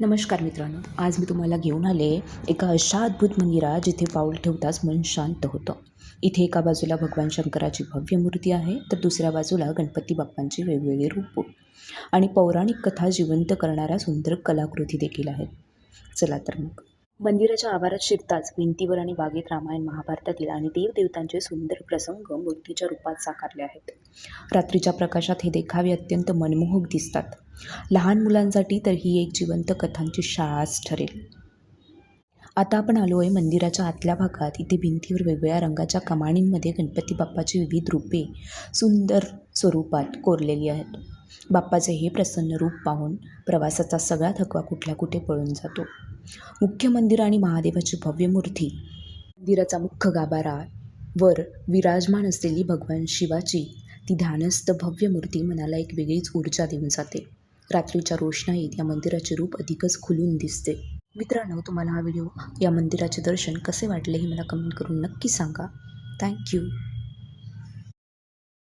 नमस्कार मित्रांनो, आज मी तुम्हाला घेऊन आले एका अशा अद्भुत मंदिरात जिथे पाऊल ठेवताच मन शांत होतं. इथे एका बाजूला भगवान शंकराची भव्य मूर्ती आहे, तर दुसऱ्या बाजूला गणपती बाप्पांची वेगवेगळी रूपं आणि पौराणिक कथा जिवंत करणाऱ्या सुंदर कलाकृती देखील आहेत. चला तर मग. मंदिराच्या आवारात शिरताच भिंतीवर आणि बागेत रामायण, महाभारतातील आणि देवदेवतांचे सुंदर प्रसंग मूर्तीच्या रूपात साकारले आहेत. रात्रीच्या प्रकाशात हे देखावे अत्यंत मनमोहक दिसतात. लहान मुलांसाठी तर ही एक जिवंत कथांची शाळाच ठरेल. आता आपण आलो आहे मंदिराच्या आतल्या भागात. इथे भिंतीवर वेगवेगळ्या रंगाच्या कमानींमध्ये गणपती बाप्पाची विविध रूपे सुंदर स्वरूपात कोरलेली आहेत. बाप्पाचे हे प्रसन्न रूप पाहून प्रवासाचा सगळा थकवा कुठल्या कुठे पळून जातो. मुख्य मंदिर आणि महादेवाची भव्य मूर्ती, मंदिराचा मुख्य गाभारा वर विराजमान असलेली भगवान शिवाची ती ध्यानस्थ भव्य मूर्ती मनाला एक वेगळीच ऊर्जा देऊन जाते. रात्रीच्या रोषणाईत या मंदिराचे रूप अधिकच खुलून दिसते. मित्रांनो, तुम्हाला हा व्हिडिओ या मंदिराचे दर्शन कसे वाटले हे मला कमेंट करून नक्की सांगा. थँक्यू.